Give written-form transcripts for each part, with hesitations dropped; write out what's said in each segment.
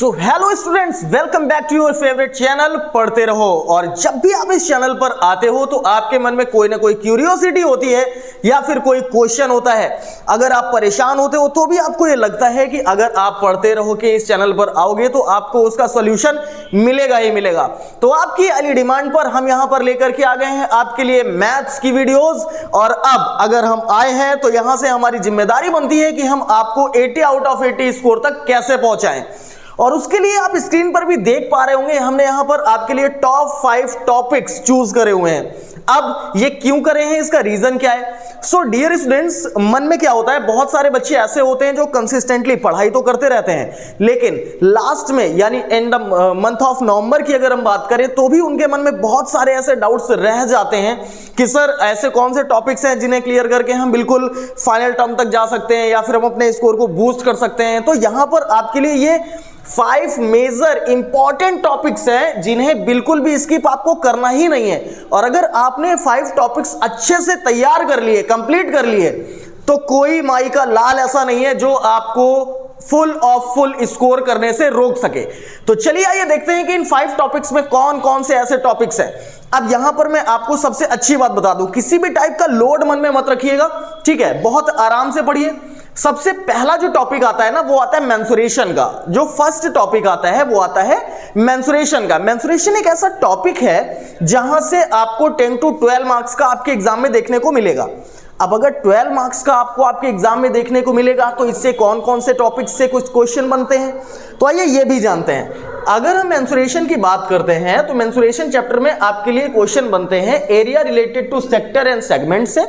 So hello students, welcome back to your favourite channel Padhte Raho. और जब भी आप इस चैनल पर आते हो तो आपके मन में कोई ना कोई क्यूरियोसिटी होती है या फिर कोई क्वेश्चन होता है। अगर आप परेशान होते हो तो भी आपको ये लगता है कि अगर आप पढ़ते रहो के इस चैनल पर आओगे तो आपको उसका सॉल्यूशन मिलेगा ही मिलेगा। तो आपकी अली डिमांड पर हम यहां पर लेकर के आ गए हैं आपके लिए मैथ्स की वीडियोस। और अब अगर हम आए हैं तो यहां से हमारी जिम्मेदारी बनती है कि हम आपको 80 आउट ऑफ 80 स्कोर तक कैसे पहुंचाएं। और उसके लिए आप स्क्रीन पर भी देख पा रहे होंगे हमने यहां पर आपके लिए टॉप 5 टॉपिक्स चूज करे हुए हैं। अब ये क्यों करे हैं, इसका रीजन क्या है? सो डियर स्टूडेंट्स, मन में क्या होता है, बहुत सारे बच्चे ऐसे होते हैं जो कंसिस्टेंटली पढ़ाई तो करते रहते हैं लेकिन लास्ट में यानी एंड मंथ ऑफ नवंबर की अगर हम बात करें तो भी उनके मन में बहुत सारे ऐसे डाउट्स रह जाते हैं कि सर ऐसे कौन से टॉपिक्स हैं जिन्हें क्लियर करके हम बिल्कुल फाइनल टर्म तक जा सकते हैं या फिर हम अपने स्कोर को बूस्ट कर सकते हैं। तो यहां पर आपके लिए ये 5 मेजर इंपॉर्टेंट टॉपिक्स हैं जिन्हें बिल्कुल भी स्किप आपको करना ही नहीं है। और अगर आपने 5 टॉपिक्स अच्छे से तैयार कर लिए, कंप्लीट कर लिए, तो कोई माई का लाल ऐसा नहीं है जो आपको फुल ऑफ फुल स्कोर करने से रोक सके। तो चलिए आइए देखते हैं कि इन 5 टॉपिक्स में कौन कौन से ऐसे टॉपिक्स हैं। अब यहां पर मैं आपको सबसे अच्छी बात बता दूं, किसी भी टाइप का लोड मन में मत रखिएगा, ठीक है? बहुत आराम से पढ़िए। सबसे पहला जो टॉपिक आता है ना वो आता है मेंसुरेशन का। जो फर्स्ट टॉपिक आता है वो आता है मेंसुरेशन का। मेंसुरेशन एक ऐसा टॉपिक है जहां से आपको 10 to 12 मार्क्स का आपके एग्जाम में देखने को मिलेगा। अब अगर 12 मार्क्स का आपको आपके एग्जाम में देखने को मिलेगा तो इससे कौन कौन से टॉपिक से कुछ क्वेश्चन बनते हैं, तो आइए ये भी जानते हैं। अगर हम मेंसुरेशन की बात करते हैं तो मेंसुरेशन चैप्टर में आपके लिए क्वेश्चन बनते हैं area related to sector and segment से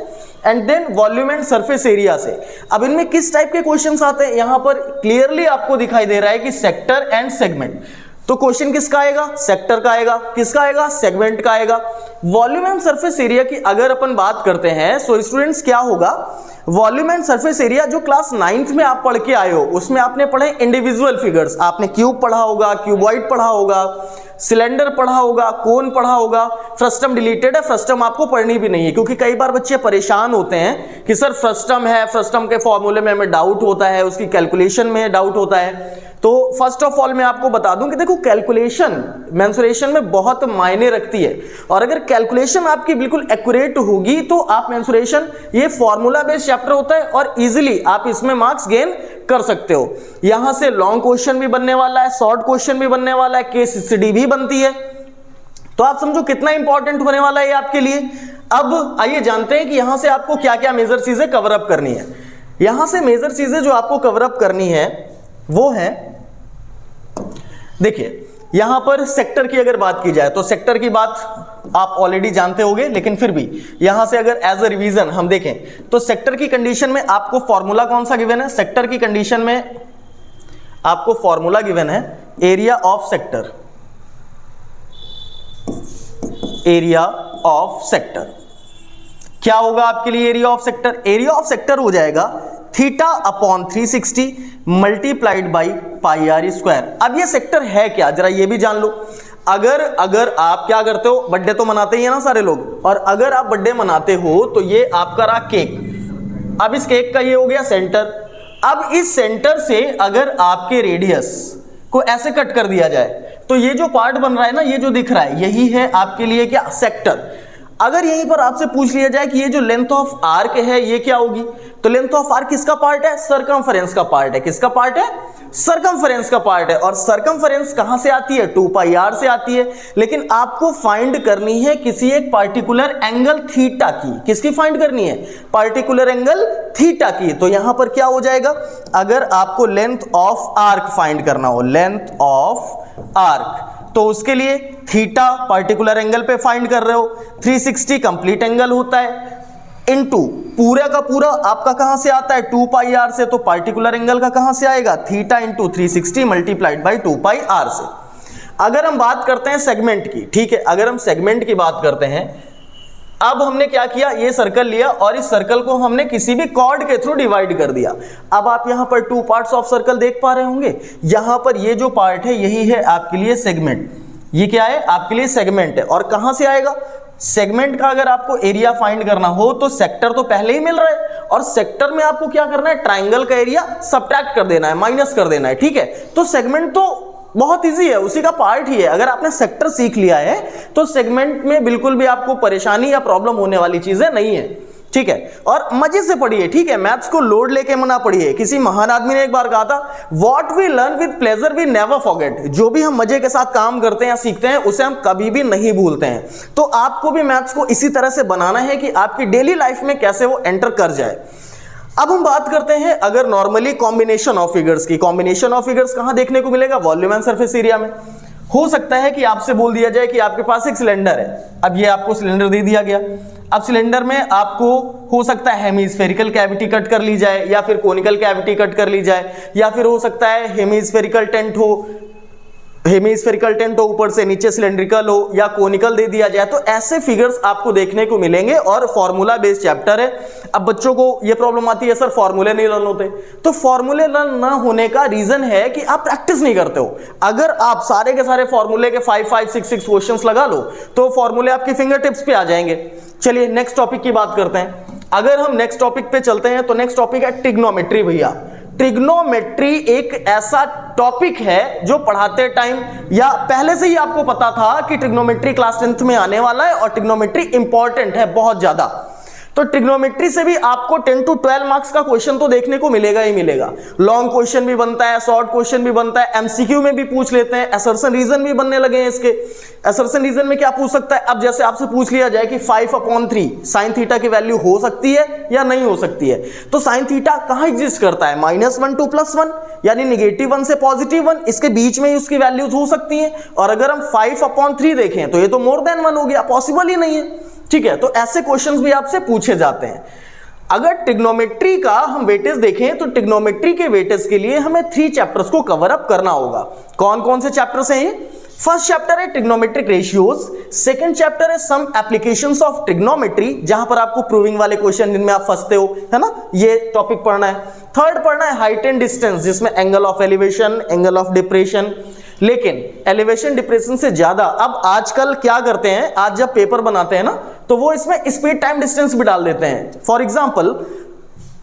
and then volume and surface area से। अब इनमें किस टाइप के क्वेश्चंस आते हैं, यहां पर क्लियरली आपको दिखाई दे रहा है कि सेक्टर एंड सेगमेंट। तो क्वेश्चन किसका आएगा? सेक्टर का आएगा। किसका आएगा? सेगमेंट का आएगा। वॉल्यूम एंड सरफेस एरिया की अगर अपन बात करते हैं सो स्टूडेंट्स क्या होगा, वॉल्यूम एंड सरफेस एरिया जो क्लास 9th में आप पढ़ के आए हो उसमें आपने पढ़े इंडिविजुअल फिगर्स। आपने क्यूब पढ़ा होगा, क्यूबॉइड पढ़ा होगा, सिलेंडर पढ़ा होगा, कोन पढ़ा होगा। फ्रस्टम डिलीटेड है, फ्रस्टम आपको पढ़नी भी नहीं है क्योंकि कई बार बच्चे परेशान होते हैं कि सर फ्रस्टम है, फ्रस्टम के फॉर्मूले में हमें डाउट होता है, उसकी कैलकुलेशन में डाउट होता है। तो फर्स्ट ऑफ ऑल मैं आपको बता दूं कि देखो कैलकुलेशन मेंसुरेशन में बहुत मायने रखती है। और अगर कैलकुलेशन आपकी बिल्कुल एक्यूरेट होगी तो आप मेंसुरेशन, ये फॉर्मूला बेस्ड चैप्टर होता है और इजीली आप इसमें मार्क्स गेन कर सकते हो। यहां से लॉन्ग क्वेश्चन भी बनने वाला है, शॉर्ट क्वेश्चन भी बनने वाला है, केस स्टडी भी बनती है। तो आप समझो कितना इंपॉर्टेंट होने वाला है आपके लिए। अब आइए जानते हैं कि यहां से आपको क्या क्या मेजर चीजें कवर अप करनी है। यहां से मेजर चीजें जो आपको कवर अप करनी है वो है, देखिए यहां पर सेक्टर की अगर बात की जाए तो सेक्टर की बात आप ऑलरेडी जानते होंगे, लेकिन फिर भी यहां से अगर एज अ रिवीजन हम देखें तो सेक्टर की कंडीशन में आपको फॉर्मूला कौन सा गिवन है? सेक्टर की कंडीशन में आपको फॉर्मूला गिवन है area of sector. Area of sector क्या होगा आपके लिए? Area of sector, area of sector हो जाएगा theta upon 360 multiplied by pi r square. अब ये सेक्टर है क्या, जरा ये भी जान लो। अगर आप क्या करते हो, बर्थडे तो मनाते ही है ना सारे लोग, और अगर आप बर्थडे मनाते हो तो ये आपका रहा केक। अब इस केक का ये हो गया सेंटर। अब इस सेंटर से अगर आपके रेडियस को ऐसे कट कर दिया जाए तो ये जो पार्ट बन रहा है ना, ये जो दिख रहा है, यही है आपके लिए क्या? सेक्टर। अगर यहीं पर आपसे पूछ लिया जाए कि ये जो लेंथ ऑफ आर्क है ये क्या होगी, तो लेंथ ऑफ आर्क किसका पार्ट है? सर्कमफरेंस का पार्ट है। किसका पार्ट है? सर्कमफरेंस का पार्ट है। और सर्कमफरेंस कहां से आती है? 2 पाई आर से आती है। लेकिन आपको फाइंड करनी है किसी एक पार्टिकुलर एंगल थीटा की। किसकी फाइंड करनी है? पार्टिकुलर एंगल थीटा की। तो यहां पर क्या हो जाएगा, अगर आपको लेंथ ऑफ आर्क फाइंड करना हो, लेंथ ऑफ आर्क, तो उसके लिए थीटा पार्टिकुलर एंगल पे फाइंड कर रहे हो, 360 कंप्लीट एंगल होता है, इनटू पूरा का पूरा आपका कहां से आता है? 2 पाई आर से। तो पार्टिकुलर एंगल का कहां से आएगा? Theta into 360 multiplied by 2 pi r से। अगर हम बात करते हैं सेगमेंट की, ठीक है, अगर हम सेगमेंट की बात करते हैं, अब हमने क्या किया, ये सर्कल लिया और इस सर्कल को हमने किसी भी कॉर्ड के थ्रू डिवाइड कर दिया। अब आप यहां पर 2 पार्ट्स ऑफ सर्कल देख पा रहे होंगे। यहां पर ये जो पार्ट है यही है आपके लिए सेगमेंट। ये क्या है? आपके लिए सेगमेंट है। और कहां से आएगा? सेगमेंट का अगर आपको एरिया फाइंड करना हो तो सेक्टर तो पहले ही मिल रहा है और सेक्टर में आपको क्या करना है? ट्राइंगल का एरिया सब्ट्रैक्ट कर देना है, माइनस कर देना है, ठीक है। तो सेगमेंट तो बहुत इजी है, उसी का पार्ट ही है। अगर आपने सेक्टर सीख लिया है तो सेगमेंट में बिल्कुल भी आपको परेशानी या प्रॉब्लम होने वाली चीजें नहीं है, ठीक है। और मजे से पढ़िए, ठीक है, मैथ्स को लोड लेके मना पढ़िए। किसी महान आदमी ने एक बार कहा था, what we learn with pleasure we never forget. जो भी हम मजे के साथ काम करते हैं या सीखते हैं उसे हम कभी भी नहीं भूलते हैं। तो आपको भी मैथ्स को इसी तरह से बनाना है कि आपकी डेली लाइफ में कैसे वो एंटर कर जाए। अब हम बात करते हैं अगर नॉर्मली कॉम्बिनेशन ऑफ फिगर्स की। कॉम्बिनेशन ऑफ फिगर्स कहां देखने को मिलेगा? वॉल्यूम एंड सरफेस एरिया में। हो सकता है कि आपसे बोल दिया जाए कि आपके पास एक सिलेंडर है, अब ये आपको सिलेंडर दे दिया गया। अब सिलेंडर में आपको हो सकता है हेमिस्फेरिकल कैविटी कट कर ली जाए, या फिर कोनिकल कैविटी कट कर ली जाए, या फिर हो सकता है हेमिस्फेरिकल टेंट हो, हेमिस्फेरिकल टेंट हो ऊपर से, नीचे सिलेंड्रिकल हो, या कोनिकल दे दिया जाए। तो ऐसे फिगर्स आपको देखने को मिलेंगे और फॉर्मूला बेस्ड चैप्टर है। अब बच्चों को ये प्रॉब्लम आती है, सर फॉर्मूले नहीं लर्न होते। तो फॉर्मूले लर्न ना होने का रीजन है कि आप प्रैक्टिस नहीं करते हो। अगर आप सारे के सारे फॉर्मूले के 5 6 क्वेश्चंस लगा लो तो फॉर्मूले आपके फिंगर टिप्स पे आ जाएंगे। चलिए नेक्स्ट टॉपिक की बात करते हैं। अगर हम नेक्स्ट टॉपिक पे चलते हैं तो नेक्स्ट टॉपिक है ट्रिग्नोमेट्री। भैया ट्रिग्नोमेट्री एक ऐसा टॉपिक है जो पढ़ाते टाइम या पहले से ही आपको पता था कि ट्रिग्नोमेट्री क्लास 10th में आने वाला है और ट्रिग्नोमेट्री इंपॉर्टेंट है बहुत ज्यादा। तो ट्रिग्नोमेट्री से भी आपको 10 to 12 मार्क्स का क्वेश्चन तो देखने को मिलेगा ही मिलेगा। लॉन्ग क्वेश्चन भी बनता है, शॉर्ट क्वेश्चन भी बनता है, एमसीक्यू में भी पूछ लेते हैं, असर्शन रीजन भी बनने लगे हैं इसके। असर्शन रीजन में क्या पूछ सकता है? अब जैसे आपसे पूछ लिया जाए कि 5/3 साइन थीटा की वैल्यू हो सकती है या नहीं हो सकती है, तो साइन थीटा कहां एग्जिस्ट करता है? -1 to +1, यानी -1 से +1, इसके बीच में ही उसकी वैल्यूज हो सकती हैं। और अगर हम 5/3 देखें तो ये तो मोर देन 1 हो गया, पॉसिबल ही नहीं है, ठीक है। तो ऐसे क्वेश्चंस भी आपसे पूछे जाते हैं। अगर ट्रिग्नोमेट्री का हम वेटेज देखें तो ट्रिग्नोमेट्री के वेटेज के लिए हमें 3 चैप्टर्स को कवर अप करना होगा। कौन कौन से चैप्टर्स हैं ये? फर्स्ट चैप्टर है ट्रिग्नोमेट्रिक रेशियोज, सेकंड चैप्टर है सम एप्लीकेशंस ऑफ ट्रिग्नोमेट्री, जहां पर आपको प्रूविंग वाले क्वेश्चन जिनमें आप फंसते हो, है ना, ये टॉपिक पढ़ना है। थर्ड पढ़ना है हाइट एंड डिस्टेंस, जिसमें angle of elevation, angle of depression. लेकिन एलिवेशन डिप्रेशन से ज्यादा अब आजकल क्या करते हैं, आज जब पेपर बनाते हैं ना तो वो इसमें स्पीड टाइम डिस्टेंस भी डाल देते हैं। फॉर एग्जांपल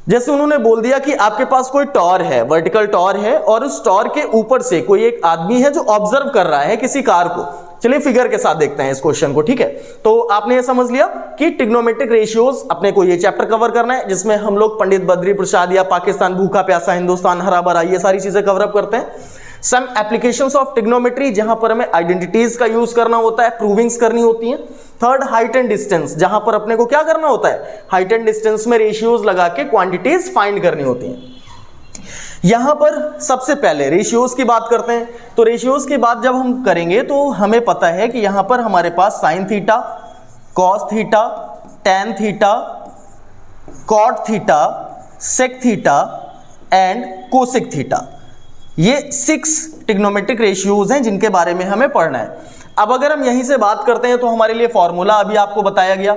जैसे उन्होंने बोल दिया कि आपके पास कोई टॉर है, वर्टिकल टॉर है, और उस टॉर के ऊपर से कोई एक आदमी है जो ऑब्जर्व कर रहा है किसी कार को। चलिए फिगर के साथ देखते हैं इस क्वेश्चन को, ठीक है। तो आपने ये समझ लिया कि ट्रिग्नोमेट्रिक रेशियोज अपने को ये चैप्टर कवर करना है, जिसमें हम लोग पंडित बद्री प्रसाद या पाकिस्तान भूखा प्यासा, हिंदुस्तान हरा भरा, ये सारी चीजें कवर अप करते हैं। सम एप्लीकेशंस ऑफ ट्रिग्नोमेट्री, जहां पर हमें आइडेंटिटीज का यूज करना होता है, प्रूविंग्स करनी होती हैं। थर्ड हाइट एंड डिस्टेंस, जहां पर अपने को क्या करना होता है, हाइट एंड डिस्टेंस में रेशियोज लगा के क्वांटिटीज फाइंड करनी होती हैं। यहां पर सबसे पहले रेशियोज की बात करते हैं। तो रेशियोज की बात जब हम करेंगे तो हमें पता है कि यहां पर हमारे पास sine theta, cos theta, tan theta, cot theta, sec theta and cosec theta, ये 6 ट्रिग्नोमेट्रिक रेशियोज हैं जिनके बारे में हमें पढ़ना है। अब अगर हम यहीं से बात करते हैं तो हमारे लिए फॉर्मूला अभी आपको बताया गया,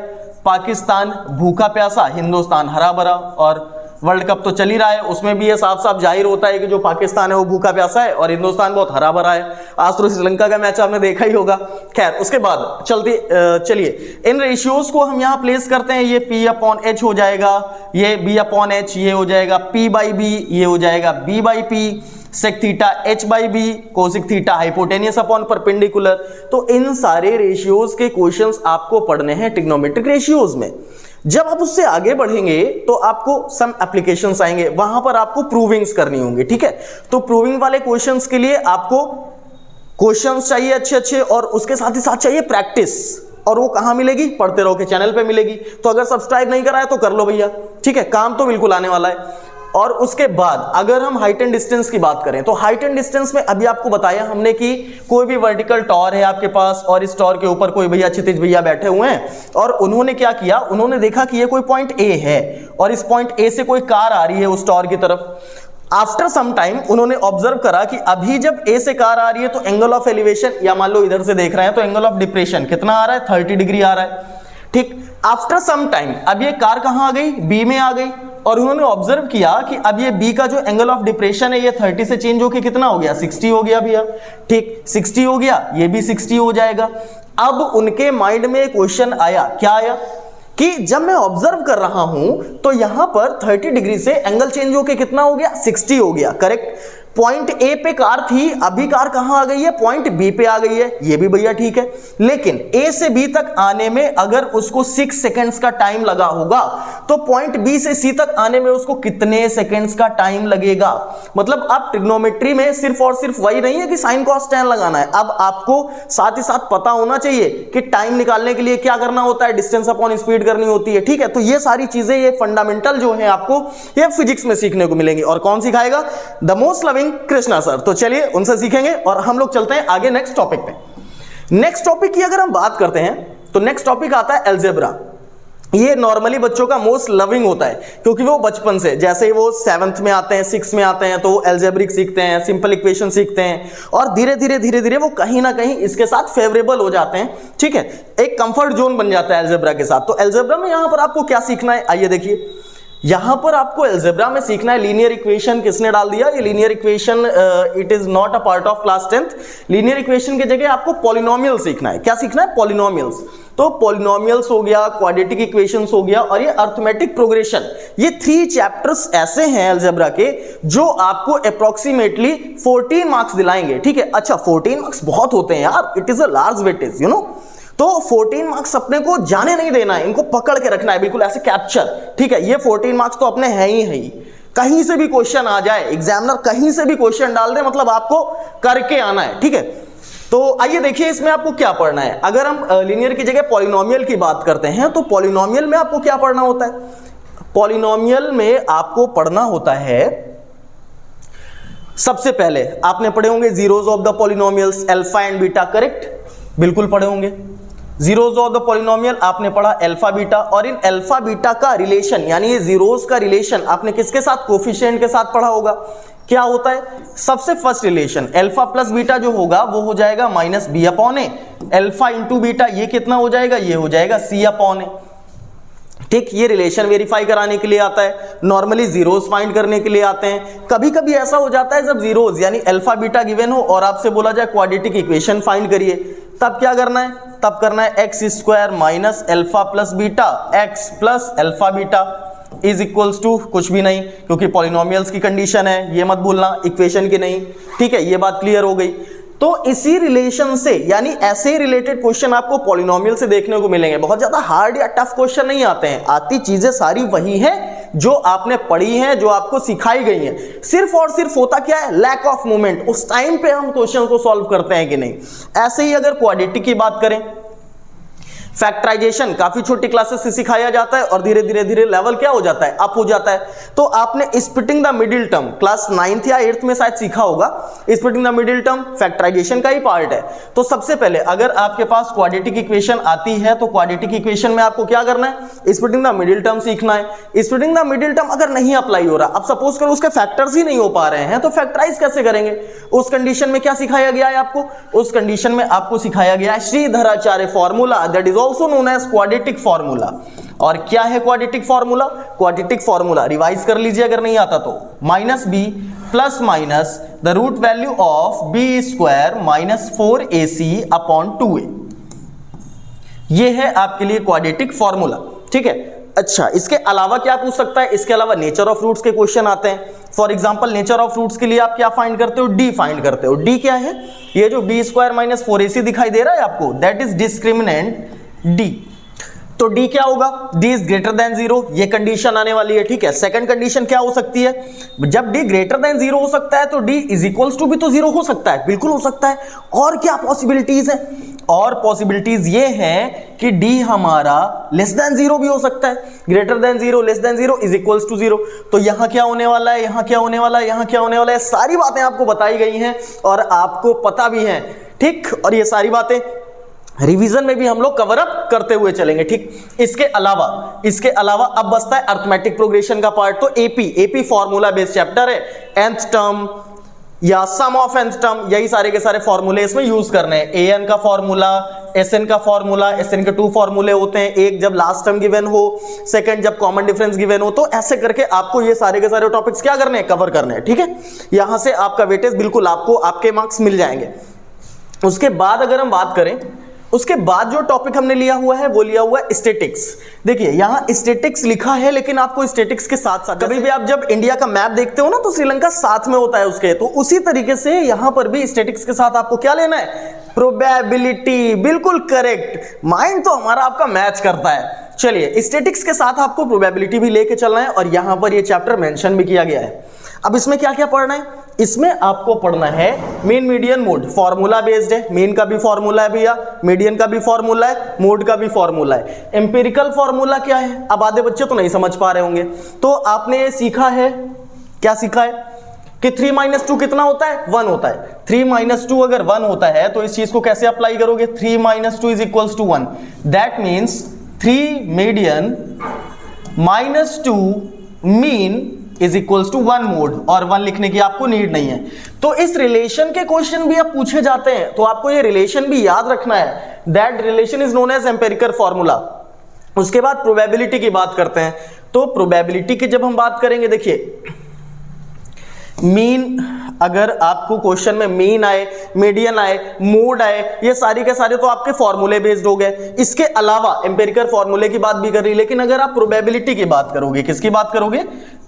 पाकिस्तान भूखा प्यासा, हिंदुस्तान हरा भरा, और वर्ल्ड कप तो चल ही रहा है, उसमें भी ये साफ साफ जाहिर होता है कि जो पाकिस्तान है वो भूखा प्यासा है और हिंदुस्तान बहुत हरा भरा है। आज तो श्रीलंका का मैच आपने देखा ही होगा। खैर उसके बाद चलिए इन रेशियोज को हम यहाँ प्लेस करते हैं। ये P/H हो जाएगा, ये B/H ये हो जाएगा, P/B ये हो जाएगा B/P, sec theta H/B, cosec theta hypotenuse upon perpendicular. तो इन सारे रेशियोज के क्वेश्चंस आपको पढ़ने हैं ट्रिग्नोमेट्रिक रेशियोज में। जब आप उससे आगे बढ़ेंगे तो आपको सम एप्लीकेशंस आएंगे, वहां पर आपको प्रूविंग्स करनी होंगी, ठीक है। तो प्रूविंग वाले क्वेश्चंस के लिए आपको क्वेश्चंस चाहिए अच्छे अच्छे, और उसके साथ ही साथ चाहिए प्रैक्टिस। और वो कहां मिलेगी? पढ़ते रहो के चैनल पे मिलेगी। तो अगर सब्सक्राइब नहीं करा है तो कर लो भैया, ठीक है, काम तो बिल्कुल आने वाला है। और उसके बाद अगर हम हाइट एंड डिस्टेंस की बात करें तो हाइट एंड डिस्टेंस में अभी आपको बताया हमने कि कोई भी वर्टिकल टॉर है आपके पास और इस टॉर के ऊपर कोई भैया क्षितिज भैया बैठे हुए हैं, और उन्होंने क्या किया, उन्होंने देखा कि ये कोई पॉइंट ए है और इस पॉइंट ए से कोई कार आ रही है उस टॉर की तरफ। आफ्टर सम टाइम उन्होंने ऑब्जर्व करा कि अभी जब ए से कार आ रही है तो एंगल ऑफ एलिवेशन, या मान लो इधर से देख रहे हैं तो एंगल ऑफ डिप्रेशन कितना आ रहा है, 30 डिग्री आ रहा है, ठीक। आफ्टर सम टाइम अब ये कार कहां आ गई, बी में आ गई, और उन्होंने ऑब्जर्व किया कि अब ये बी का जो एंगल ऑफ डिप्रेशन है ये 30 से चेंज होके कितना हो गया, 60 हो गया भैया, ठीक, 60 हो गया, ये भी 60 हो जाएगा। अब उनके माइंड में क्वेश्चन आया, क्या आया कि जब मैं ऑब्जर्व कर रहा हूं तो यहां पर 30 डिग्री से एंगल चेंज होके कितना हो गया, 60 हो गया, करेक्ट। पॉइंट ए पे कार थी, अभी कार कहां आ गई है, पॉइंट बी पे आ गई है, ये भी भैया ठीक है। लेकिन ए से बी तक आने में अगर उसको 6 सेकेंड्स का टाइम लगा होगा तो पॉइंट बी से सी तक आने में उसको कितने सेकेंड्स का टाइम लगेगा। मतलब अब ट्रिग्नोमेट्री में सिर्फ और सिर्फ वही नहीं है कि साइन कॉस टैन लगाना है, अब आपको साथ ही साथ पता होना चाहिए कि टाइम निकालने के लिए क्या करना होता है, डिस्टेंस अपॉन स्पीड करनी होती है, ठीक है। तो ये सारी चीजें, ये फंडामेंटल जो है आपको ये फिजिक्स में सीखने को मिलेंगी। और कौन सिखाएगा, the most loving Krishna sir. तो चलिए उनसे सीखेंगे और हम लोग चलते हैं आगे नेक्स्ट टॉपिक पे। नेक्स्ट टॉपिक की अगर हम बात करते हैं तो नेक्स्ट टॉपिक आता है अलजेब्रा। ये नॉर्मली बच्चों का मोस्ट लविंग होता है क्योंकि वो बचपन से, जैसे वो 7th में आते हैं 6th में आते हैं तो अलजेब्रिक सीखते हैं, सिंपल इक्वेशन सीखते हैं और धीरे धीरे वो कहीं ना कहीं इसके साथ फेवरेबल हो जाते हैं, ठीक है। एक कंफर्ट जोन बन जाता है अलजेब्रा के साथ। तो अलजेब्रा में यहां पर आपको क्या सीखना है, आइए देखिए। यहां पर आपको अलजेब्रा में सीखना है लीनियर इक्वेशन। किसने डाल दिया ये linear equation, it is not a part of class 10th। Linear equation की जगह आपको पॉलिनोमियल सीखना है। क्या सीखना है, पॉलिनोमियल्स। तो पॉलिनोमियल्स हो गया, क्वाड्रेटिक इक्वेशंस हो गया और ये अरिथमेटिक प्रोग्रेशन, ये 3 चैप्टर्स ऐसे हैं अलजेब्रा के जो आपको अप्रोक्सीमेटली 14 मार्क्स दिलाएंगे, ठीक है। अच्छा 14 मार्क्स बहुत होते हैं यार, it is a large weightage, you know. तो 14 मार्क्स अपने को जाने नहीं देना है, इनको पकड़ के रखना है बिल्कुल ऐसे कैप्चर, ठीक है। ये 14 मार्क्स तो अपने हैं ही। कहीं से भी क्वेश्चन आ जाए, एग्जामिनर कहीं से भी क्वेश्चन डाल दे, मतलब आपको करके आना है, ठीक है। तो आइए देखिए इसमें आपको क्या पढ़ना है। अगर हम लीनियर की जगह पॉलिनोमियल की बात करते हैं तो पॉलिनोमियल में आपको क्या पढ़ना होता है, पॉलिनोमियल में आपको पढ़ना होता है, सबसे पहले आपने पढ़े होंगे zeros of the polynomials, alpha and beta, correct, बिल्कुल पढ़े होंगे। जीरोज ऑफ द पॉलिनोमियल आपने पढ़ा अल्फा बीटा, और इन अल्फा बीटा का रिलेशन यानी ये जीरोज का रिलेशन आपने किसके साथ, कोफिशिएंट के साथ पढ़ा होगा। क्या होता है, सबसे first relation alpha plus beta जो होगा वो हो जाएगा माइनस बी अपॉन ए, अल्फा इंटू बीटा ये कितना हो जाएगा, ये हो जाएगा सी अपॉन ए, ठीक। ये रिलेशन वेरीफाई कराने के लिए आता है, नॉर्मली जीरोस फाइंड करने के लिए आते हैं। कभी कभी ऐसा हो जाता है जब जीरोस यानी अल्फा बीटा गिवन हो और आपसे बोला जाए क्वाड्रेटिक इक्वेशन फाइंड करिए, तब क्या करना है, तब करना है x square minus alpha plus beta x plus alpha beta is equals to कुछ भी नहीं, क्योंकि पॉलिनोमियल्स की कंडीशन है, ये मत भूलना, इक्वेशन की नहीं, ठीक है। ये बात क्लियर हो गई। तो इसी रिलेशन से यानी ऐसे रिलेटेड क्वेश्चन आपको पॉलिनोमियल से देखने को मिलेंगे। बहुत ज्यादा हार्ड या टफ क्वेश्चन नहीं आते हैं, आती चीजें सारी वही हैं जो आपने पढ़ी हैं, जो आपको सिखाई गई हैं। सिर्फ और सिर्फ होता क्या है, लैक ऑफ मूवमेंट, उस टाइम पे हम क्वेश्चन को सॉल्व करते हैं कि नहीं। ऐसे ही अगर क्वाड्रेटिक की बात करें, फैक्टराइजेशन काफी छोटी क्लासेस से सिखाया जाता है और धीरे धीरे लेवल क्या हो जाता है, अप हो जाता है। तो आपने splitting the middle term class 9th या 8th में शायद सीखा होगा। Splitting the middle term factorisation का ही पार्ट है। तो सबसे पहले अगर आपके पास क्वाड्रेटिक इक्वेशन आती है तो क्वाड्रेटिक इक्वेशन में आपको क्या करना है, स्प्लिटिंग द मिडिल टर्म सीखना है। स्प्लिटिंग द मिडिल टर्म अगर नहीं अप्लाई हो रहा, अब सपोज करो उसके फैक्टर्स ही नहीं हो पा रहे हैं, तो फैक्टराइज कैसे करेंगे। उस कंडीशन में क्या सिखाया गया है आपको, उस कंडीशन में आपको सिखाया गया है Shridharacharya formula, that is also known as quadratic formula. और क्या है quadratic formula, quadratic formula revise कर लीजिए अगर नहीं आता तो, minus B plus minus the root value of B square minus 4ac upon 2a, ये है आपके लिए क्वाड्रेटिक फॉर्मूला, ठीक है। अच्छा इसके अलावा क्या पूछ सकता है, इसके अलावा नेचर ऑफ रूट्स के क्वेश्चन आते हैं। For example nature of roots के लिए आप क्या फाइंड करते हो, डी फाइंड करते हो। डी क्या है, ये जो बी स्क्वायर माइनस 4ac दिखाई दे रहा है आपको, दैट इज डिस्क्रिमिनेंट डी। तो डी क्या होगा, डी इज ग्रेटर देन 0, ये कंडीशन आने वाली है, ठीक है। सेकंड कंडीशन क्या हो सकती है, जब डी ग्रेटर देन 0 हो सकता है तो डी इज इक्वल्स टू भी तो 0 हो सकता है, बिल्कुल हो सकता है। और क्या पॉसिबिलिटीज है, और पॉसिबिलिटीज ये हैं कि डी हमारा लेस देन 0 भी हो सकता है, greater than 0, less than 0, is equals to 0। तो यहां क्या होने वाला है, यहां क्या होने वाला है, यहां क्या होने वाला है, सारी बातें आपको बताई गई हैं और आपको पता भी है, ठीक। और ये सारी बातें रिवीजन में भी हम लोग कवर अप करते हुए चलेंगे, ठीक। इसके अलावा अब बचता है अरिथमेटिक प्रोग्रेशन का पार्ट। तो एपी फॉर्मूला बेस्ड चैप्टर है, nth टर्म या सम ऑफ nth टर्म, यही सारे के सारे फॉर्मूले इसमें यूज करने हैं। an का फॉर्मूला, sn का फॉर्मूला, sn के 2 फॉर्मूले होते हैं, एक जब लास्ट टर्म गिवन हो, सेकंड जब कॉमन डिफरेंस गिवन हो। तो ऐसे करके आपको ये सारे के सारे टॉपिक्स क्या करने हैं, कवर करने हैं, ठीक है। यहां से आपका वेटेज बिल्कुल आपको आपके मार्क्स मिल जाएंगे। उसके बाद अगर हम बात करें उसके बाद जो टॉपिक हमने लिया हुआ है वो लिया हुआ है स्टैटिक्स। देखिए यहां स्टैटिक्स लिखा है, लेकिन आपको स्टैटिक्स के साथ साथ कभी भी आप जब इंडिया का मैप देखते हो ना तो श्रीलंका साथ में होता है उसके, तो उसी तरीके से यहां पर भी स्टैटिक्स के साथ आपको क्या लेना है, प्रोबेबिलिटी। बिल्कुल करेक्ट, माइंड तो हमारा आपका मैच करता है। चलिए स्टैटिक्स के साथ आपको प्रोबेबिलिटी भी लेके चलना है और यहां पर ये चैप्टर मेंशन भी किया गया है। अब इसमें क्या क्या पढ़ना है, इसमें आपको पढ़ना है mean median mode, formula based है, मीन का भी फॉर्मूला है भैया, मीडियन का भी फॉर्मूला है, मोड का भी फॉर्मूला है। एम्पिरिकल फॉर्मूला क्या है, अब आधे बच्चे तो नहीं समझ पा रहे होंगे, तो आपने सीखा है, क्या सीखा है कि 3 - 2 कितना होता है, 1 होता है। 3 - 2 अगर 1 होता है तो इस चीज को कैसे अप्लाई करोगे, 3 - 2 = 1, that means 3 median - 2 mean = 1 mode, और 1 लिखने की आपको नीड नहीं है। तो इस रिलेशन के क्वेश्चन भी आप पूछे जाते हैं, तो आपको ये रिलेशन भी याद रखना है, that relation is known as empirical formula. उसके बाद प्रोबेबिलिटी की बात करते हैं, तो प्रोबेबिलिटी की जब हम बात करेंगे, देखिए मीन, अगर आपको क्वेश्चन में मीन आए, मीडियन आए, मोड आए, ये सारी के सारे तो आपके फॉर्मूले बेस्ड हो गए। इसके अलावा एम्पिरिकल फॉर्मूले की बात भी कर रही, लेकिन अगर आप प्रोबेबिलिटी की बात करोगे, किसकी बात करोगे,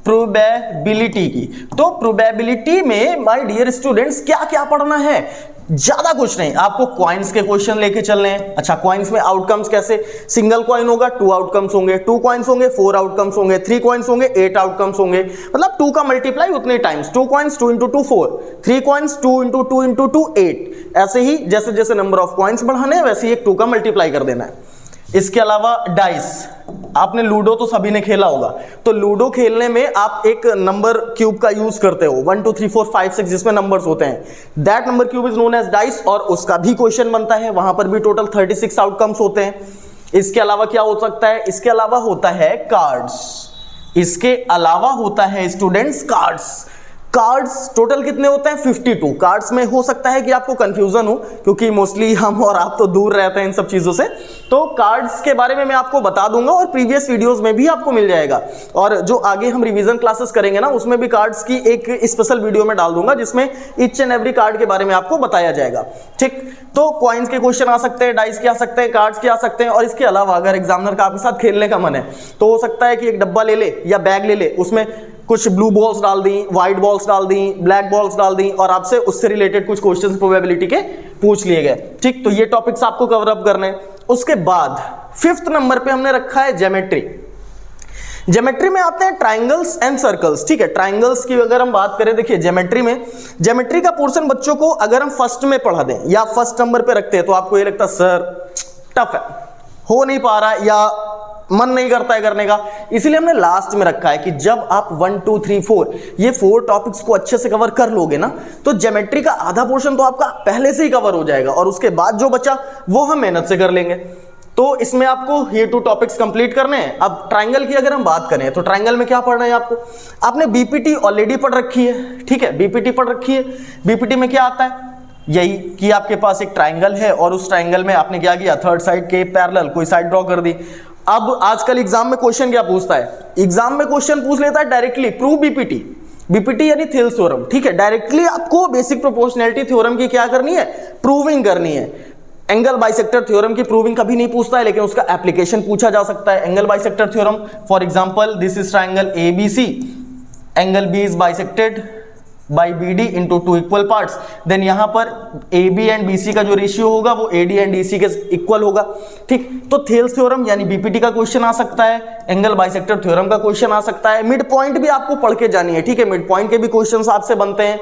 प्रोबेबिलिटी की, तो प्रोबेबिलिटी में माय डियर स्टूडेंट्स क्या क्या पढ़ना है, ज्यादा कुछ नहीं, आपको कॉइन्स के क्वेश्चन लेके चलने हैं। अच्छा, कॉइन्स में आउटकम्स कैसे, सिंगल कॉइन होगा 2 आउटकम्स होंगे, 2 कॉइन्स होंगे 4 आउटकम्स होंगे, 3 कॉइन्स होंगे 8 आउटकम्स होंगे, मतलब 2 का मल्टीप्लाई उतने टाइम्स, 2 कॉइन्स 2 × 2 4, 3 कॉइन्स 2 × 2 × 2 8, ऐसे ही जैसे जैसे नंबर ऑफ कॉइन्स बढ़ाने हैं वैसे ही एक 2 का मल्टीप्लाई कर देना है। इसके अलावा डाइस, आपने लूडो तो सभी ने खेला होगा, तो लूडो खेलने में आप एक नंबर क्यूब का यूज करते हो, 1 2 3 4 5 6 जिसमें नंबर्स होते हैं, that number cube is known as dice, और उसका भी क्वेश्चन बनता है, वहां पर भी टोटल 36 आउटकम्स होते हैं। इसके अलावा क्या हो सकता है, इसके अलावा होता है कार्ड्स, इसके अलावा होता है स्टूडेंट्स कार्ड्स। कार्ड्स टोटल कितने होते हैं, 52 कार्ड्स में। हो सकता है कि आपको कंफ्यूजन हो, क्योंकि मोस्टली हम और आप तो दूर रहते हैं इन सब चीजों से, तो कार्ड्स के बारे में मैं आपको बता दूंगा और प्रीवियस वीडियोस में भी आपको मिल जाएगा, और जो आगे हम रिवीजन क्लासेस करेंगे ना उसमें भी कार्ड्स की एक स्पेशल वीडियो में डाल दूंगा, जिसमें ईच एंड एवरी कार्ड के बारे में आपको बताया जाएगा। ठीक, तो कॉइन्स के क्वेश्चन आ सकते हैं, डाइस के आ सकते हैं, कार्ड्स के आ सकते हैं, और इसके अलावा अगर एग्जामिनर का आपके साथ खेलने का मन है तो हो सकता है कि एक डब्बा ले ले या बैग ले ले, उसमें कुछ ब्लू बॉल्स डाल दी, व्हाइट बॉल्स डाल दी, ब्लैक बॉल्स डाल दी, और आपसे उससे रिलेटेड कुछ क्वेश्चंस प्रोबेबिलिटी के पूछ लिए गए। ठीक, तो ये टॉपिक्स आपको कवर अप करने। उसके बाद 5th नंबर पे हमने रखा है ज्योमेट्री। ज्योमेट्री में आते हैं ट्राइंगल्स एंड सर्कल्स। ठीक है, ट्राइंगल्स की अगर हम बात करें, देखिए ज्योमेट्री में, ज्योमेट्री का पोर्शन बच्चों को अगर हम फर्स्ट में पढ़ा दें या फर्स्ट नंबर पे रखते हैं तो आपको ये लगता है सर टफ है, हो नहीं पा रहा है, या मन नहीं करता है करने का, इसलिए हमने लास्ट में रखा है कि जब आप 1 2 3 4 ये 4 टॉपिक्स को अच्छे से कवर कर लोगे ना, तो ज्योमेट्री का आधा पोर्शन तो आपका पहले से ही कवर हो जाएगा, और उसके बाद जो बचा वो हम मेहनत से कर लेंगे। तो इसमें आपको ये 2 टॉपिक्स कंप्लीट करने हैं। अब ट्राइंगल की अगर हम बात करें तो ट्राइंगल में क्या पढ़ना है आपको, आपने बीपीटी ऑलरेडी पढ़ रखी है। ठीक है, बीपीटी पढ़ रखी है। बीपीटी में क्या आता है, यही कि आपके पास एक ट्राइंगल है और उस ट्राइंगल में आपने क्या किया, थर्ड साइड के पैरेलल कोई साइड ड्रॉ कर दी। अब आजकल एग्जाम में क्वेश्चन क्या पूछता है, एग्जाम में क्वेश्चन पूछ लेता है डायरेक्टली प्रूव बीपीटी। बीपीटी यानी थेल्स थ्योरम। ठीक है, डायरेक्टली आपको बेसिक प्रोपोर्शनैलिटी थ्योरम की क्या करनी है, प्रूविंग करनी है। एंगल बाइसेक्टर थ्योरम की प्रूविंग कभी नहीं पूछता है, लेकिन उसका एप्लीकेशन पूछा जा सकता है। Angle bisector theorem, for example this is triangle ABC, angle B is bisected by BD into 2 equal parts, then यहां पर AB एंड BC का जो रेशियो होगा वो AD एंड DC के इक्वल होगा। ठीक, तो थेल्स थ्योरम यानी बीपीटी का क्वेश्चन आ सकता है, एंगल बाइसेक्टर थ्योरम का क्वेश्चन आ सकता है, मिड पॉइंट भी आपको पढ़ के जानी है। ठीक है, मिड पॉइंट के भी क्वेश्चंस आपसे बनते हैं।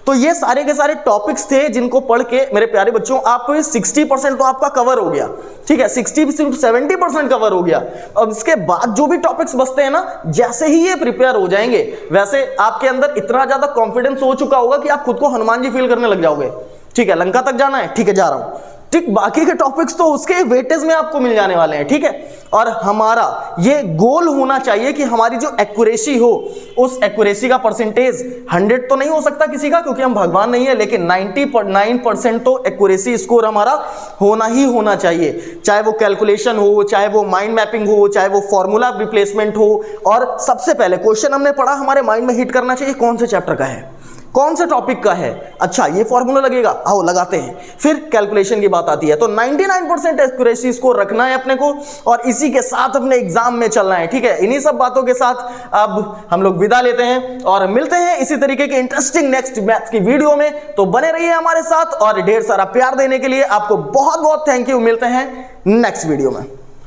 तो ये सारे के सारे टॉपिक्स थे जिनको पढ़ के मेरे प्यारे बच्चों आप 60% तो आपका कवर हो गया। ठीक है, 60 से 70% कवर हो गया। अब इसके बाद जो भी टॉपिक्स बचते हैं ना, जैसे ही ये प्रिपेयर हो जाएंगे वैसे आपके अंदर इतना ज्यादा कॉन्फिडेंस हो चुका होगा कि आप खुद को हनुमान जी फील करने लग जाओगे। ठीक है, लंका तक जाना है, ठीक है जा रहा हूं। ठीक, बाकी के टॉपिक्स तो उसके वेटेज में आपको मिल जाने वाले हैं। ठीक है, और हमारा ये गोल होना चाहिए कि हमारी जो एक्यूरेसी हो, उस एक्यूरेसी का परसेंटेज 100 तो नहीं हो सकता किसी का, क्योंकि हम भगवान नहीं है, लेकिन 99% तो एक्यूरेसी स्कोर हमारा होना ही होना चाहिए। चाहे वो कैलकुलेशन हो, चाहे वो माइंड मैपिंग हो, चाहे वो फॉर्मूला रिप्लेसमेंट हो। और सबसे पहले क्वेश्चन हमने पढ़ा, हमारे माइंड में हिट करना चाहिए कौन से चैप्टर का है, कौन से टॉपिक का है, अच्छा ये फॉर्मूला लगेगा, आओ लगाते हैं। फिर कैलकुलेशन की बात आती है, तो 99% एक्यूरेसी स्कोर रखना है अपने को और इसी के साथ अपने एग्जाम में चलना है, ठीक है। इन्हीं सब बातों के साथ अब हम लोग विदा लेते हैं और मिलते हैं इसी तरीके के इंटरेस्टिंग नेक्स्ट मैथ्स की वीडियो में। तो बने रहिए हमारे साथ और ढेर सारा प्यार देने के लिए आपको बहुत बहुत थैंक यू। मिलते हैं नेक्स्ट वीडियो में।